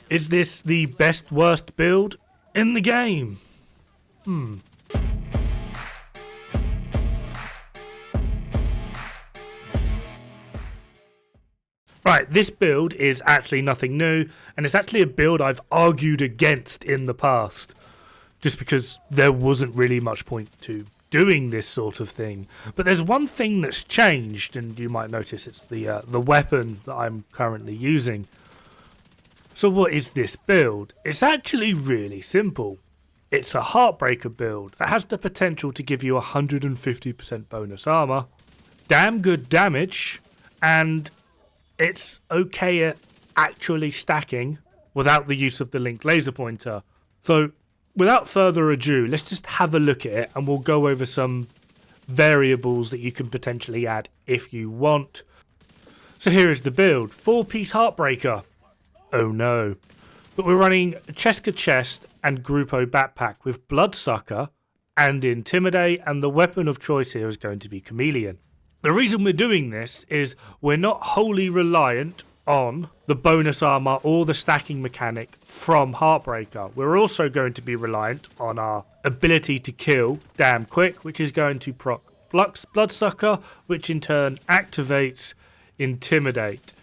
Is this the best worst build in the game? Right, this build is actually nothing new, and it's actually a build I've argued against in the past, just because there wasn't really much point to doing this sort of thing. But there's one thing that's changed, and you might notice it's the weapon that I'm currently using. So what is this build? It's actually really simple. It's a Heartbreaker build that has the potential to give you 150% bonus armor, damn good damage, and it's okay at actually stacking without the use of the linked laser pointer. So without further ado, let's just have a look at it and we'll go over some variables that you can potentially add if you want. So here is the build. 4-piece Heartbreaker. Oh no. But we're running Cheska Chest and Grupo Backpack with Bloodsucker and Intimidate, and the weapon of choice here is going to be Chameleon. The reason we're doing this is we're not wholly reliant on the bonus armor or the stacking mechanic from Heartbreaker. We're also going to be reliant on our ability to kill damn quick, which is going to proc Bloodsucker, which in turn activates Intimidate.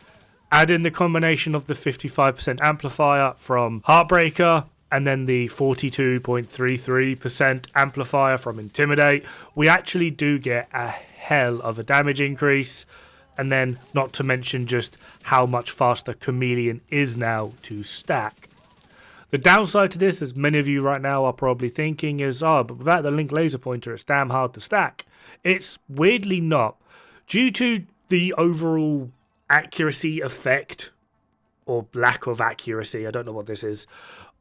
Add in the combination of the 55% amplifier from Heartbreaker and then the 42.33% amplifier from Intimidate. We actually do get a hell of a damage increase, and then not to mention just how much faster Chameleon is now to stack. The downside to this, as many of you right now are probably thinking, is but without the linked laser pointer it's damn hard to stack. It's weirdly not, due to the overall accuracy effect, or lack of accuracy, I don't know what this is,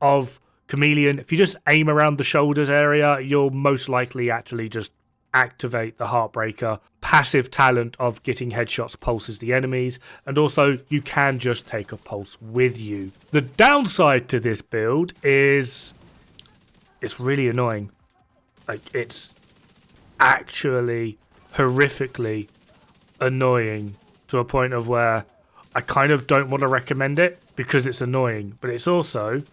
of Chameleon. If you just aim around the shoulders area, you'll most likely actually just activate the Heartbreaker passive talent of getting headshots pulses the enemies, and also you can just take a pulse with you. The downside to this build is it's really annoying. Like, it's actually horrifically annoying to a point of where I kind of don't want to recommend it because it's annoying, but it's also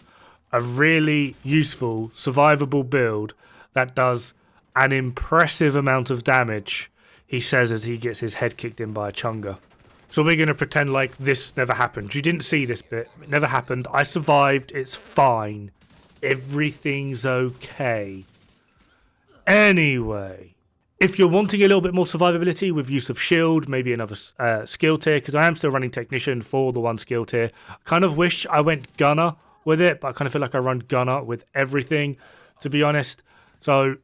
a really useful survivable build that does an impressive amount of damage, he says as he gets his head kicked in by a chunga. So we're going to pretend like this never happened. You didn't see this bit. It never happened. I survived. It's fine. Everything's okay. Anyway, if you're wanting a little bit more survivability with use of shield, maybe another skill tier, because I am still running technician for the one skill tier. I kind of wish I went gunner with it, but I kind of feel like I run gunner with everything, to be honest. So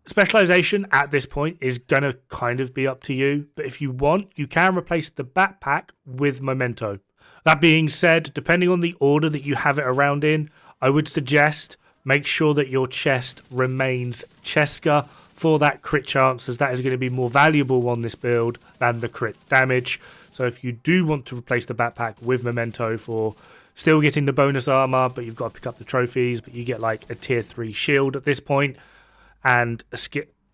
specialization at this point is going to kind of be up to you, but if you want, you can replace the backpack with memento. That being said, depending on the order that you have it around in, I would suggest make sure that your chest remains Cheska for that crit chance, as that is going to be more valuable on this build than the crit damage. So if you do want to replace the backpack with memento for still getting the bonus armor, but you've got to pick up the trophies, but you get like a tier 3 shield at this point, and a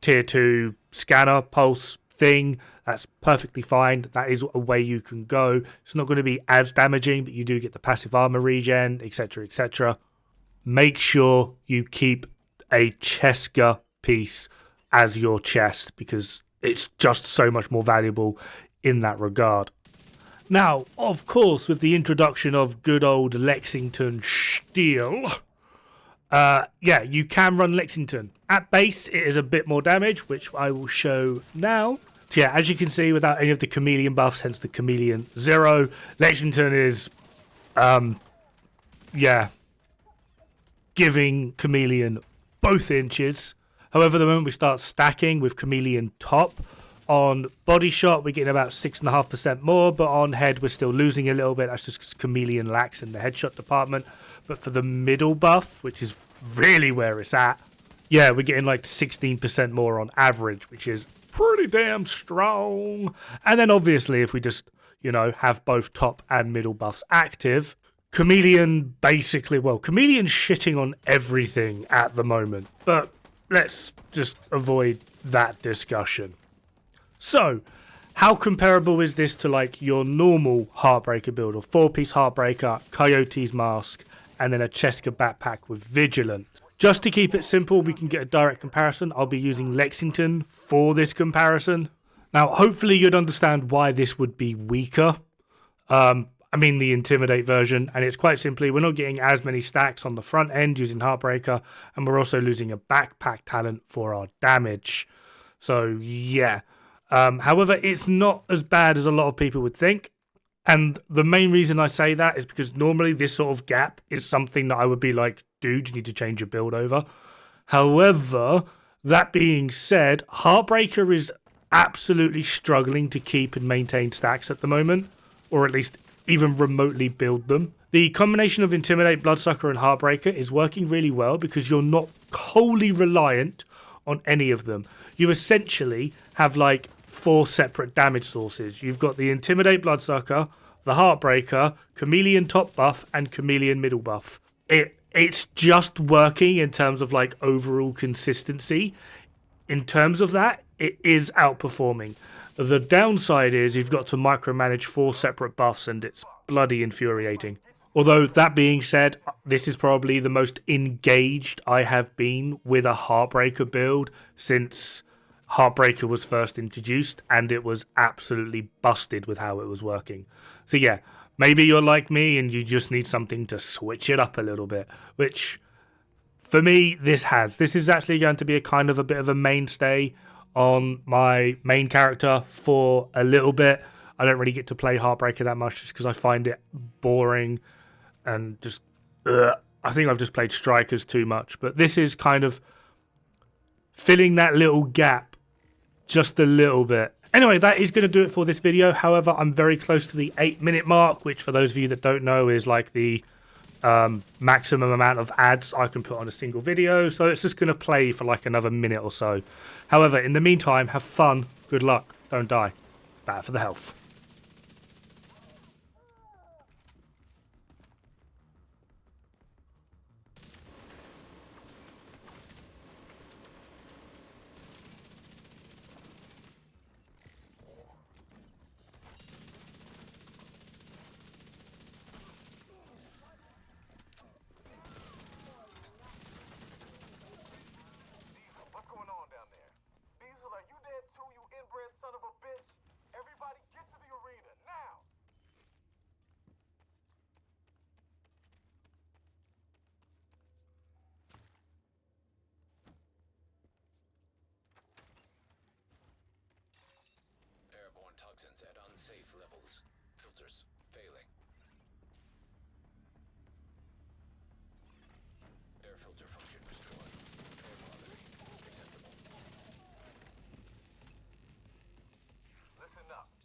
tier 2 scanner pulse thing, that's perfectly fine. That is a way you can go. It's not going to be as damaging, but you do get the passive armor regen, etc, etc. Make sure you keep a Cheska piece as your chest, because it's just so much more valuable in that regard. Now, of course, with the introduction of good old Lexington steel, you can run Lexington. At base, it is a bit more damage, which I will show now. So yeah, as you can see, without any of the Chameleon buffs, hence the Chameleon 0, Lexington is, giving Chameleon both inches. However, the moment we start stacking with Chameleon top, on body shot, we're getting about 6.5% more, but on head, we're still losing a little bit. That's just because Chameleon lacks in the headshot department. But for the middle buff, which is really where it's at, yeah, we're getting like 16% more on average, which is pretty damn strong. And then obviously, if we just, have both top and middle buffs active, Chameleon's shitting on everything at the moment. But let's just avoid that discussion. So, How comparable is this to like your normal Heartbreaker build, or 4-piece Heartbreaker, Coyote's Mask, and then a Cheska backpack with Vigilance? Just to keep it simple, we can get a direct comparison. I'll be using Lexington for this comparison. Now, hopefully you'd understand why this would be weaker. I mean the Intimidate version, and it's quite simply, we're not getting as many stacks on the front end using Heartbreaker, and we're also losing a backpack talent for our damage. So, yeah. However, it's not as bad as a lot of people would think. And the main reason I say that is because normally this sort of gap is something that I would be like, dude, you need to change your build over. However, that being said, Heartbreaker is absolutely struggling to keep and maintain stacks at the moment, or at least even remotely build them. The combination of Intimidate, Bloodsucker, and Heartbreaker is working really well because you're not wholly reliant on any of them. You essentially have like 4 separate damage sources. You've got the Intimidate Bloodsucker, the Heartbreaker, Chameleon top buff, and Chameleon middle buff. It's just working in terms of like overall consistency. In terms of that, it is outperforming. The downside is you've got to micromanage 4 separate buffs, and it's bloody infuriating. Although, that being said, this is probably the most engaged I have been with a Heartbreaker build since Heartbreaker was first introduced, and it was absolutely busted with how it was working. So yeah, maybe you're like me and you just need something to switch it up a little bit, which for me, this is actually going to be a bit of a mainstay on my main character for a little bit. I don't really get to play Heartbreaker that much just because I find it boring and just, I think I've just played Strikers too much. But this is kind of filling that little gap just a little bit. Anyway, that is going to do it for this video. However, I'm very close to the 8-minute mark, which for those of you that don't know is like the maximum amount of ads I can put on a single video. So it's just going to play for like another minute or so. However, in the meantime, have fun, good luck, don't die. Bad for the health.